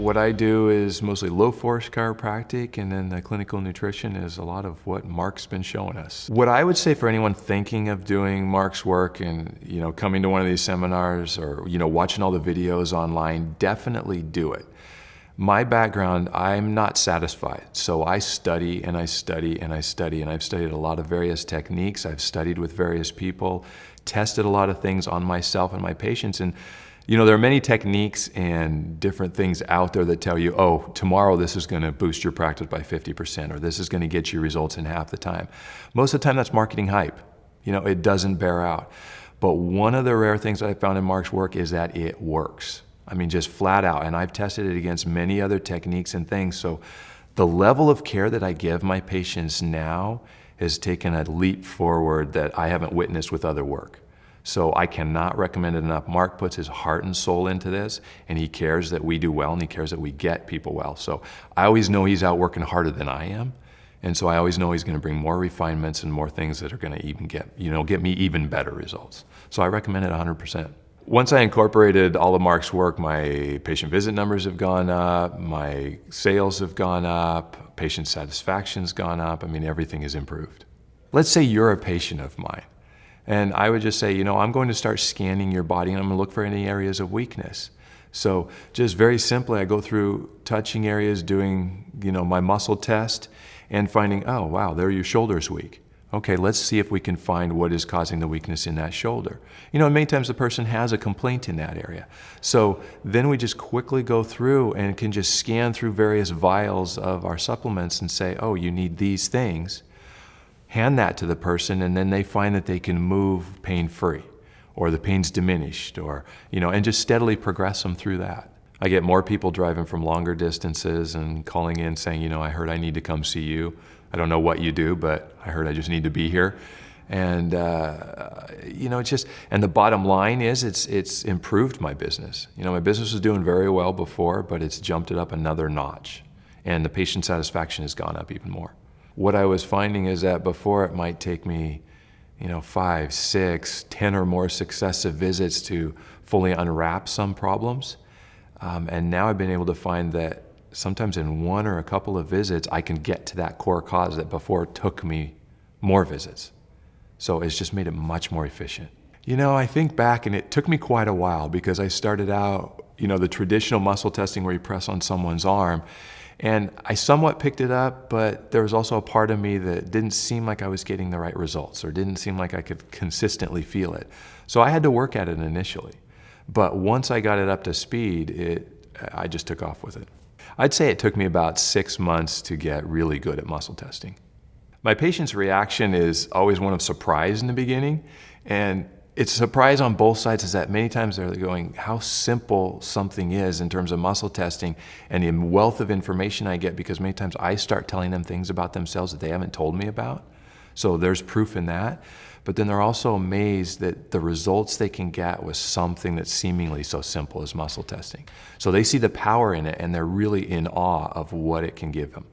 What I do is mostly low-force chiropractic, and then the clinical nutrition is a lot of what Marc's been showing us. What I would say for anyone thinking of doing Marc's work and coming to one of these seminars or watching all the videos online, definitely do it. My background, I'm not satisfied, so I study and I study and I study, and I've studied a lot of various techniques. I've studied with various people, tested a lot of things on myself and my patients, and there are many techniques and different things out there that tell you, oh, tomorrow this is going to boost your practice by 50%, or this is going to get you results in half the time. Most of the time that's marketing hype. It doesn't bear out. But one of the rare things I found in Marc's work is that it works. I mean, just flat out. And I've tested it against many other techniques and things. So the level of care that I give my patients now has taken a leap forward that I haven't witnessed with other work. So I cannot recommend it enough. Marc puts his heart and soul into this, and he cares that we do well, and he cares that we get people well. So I always know he's out working harder than I am. And so I always know he's going to bring more refinements and more things that are going to even get me even better results. So I recommend it 100%. Once I incorporated all of Marc's work, my patient visit numbers have gone up, my sales have gone up, patient satisfaction's gone up. I mean, everything has improved. Let's say you're a patient of mine, and I would just say, I'm going to start scanning your body, and I'm going to look for any areas of weakness. So just very simply, I go through touching areas, doing, my muscle test, and finding, oh, wow, there your shoulder's weak. Okay, let's see if we can find what is causing the weakness in that shoulder. Many times the person has a complaint in that area. So then we just quickly go through and can just scan through various vials of our supplements and say, oh, you need these things. Hand that to the person, and then they find that they can move pain-free, or the pain's diminished, or, and just steadily progress them through that. I get more people driving from longer distances and calling in saying, I heard I need to come see you. I don't know what you do, but I heard I just need to be here. And, it's just, and the bottom line is it's improved my business. My business was doing very well before, but it's jumped it up another notch. And the patient satisfaction has gone up even more. What I was finding is that before it might take me, 5, 6, 10 or more successive visits to fully unwrap some problems. And now I've been able to find that sometimes in one or a couple of visits, I can get to that core cause that before took me more visits. So it's just made it much more efficient. I think back, and it took me quite a while because I started out, the traditional muscle testing where you press on someone's arm, and I somewhat picked it up, but there was also a part of me that didn't seem like I was getting the right results, or didn't seem like I could consistently feel it. So I had to work at it initially. But once I got it up to speed, I just took off with it. I'd say it took me about 6 months to get really good at muscle testing. My patient's reaction is always one of surprise in the beginning, and it's a surprise on both sides. Is that many times they're going, how simple something is in terms of muscle testing, and the wealth of information I get, because many times I start telling them things about themselves that they haven't told me about. So there's proof in that. But then they're also amazed that the results they can get with something that's seemingly so simple as muscle testing. So they see the power in it, and they're really in awe of what it can give them.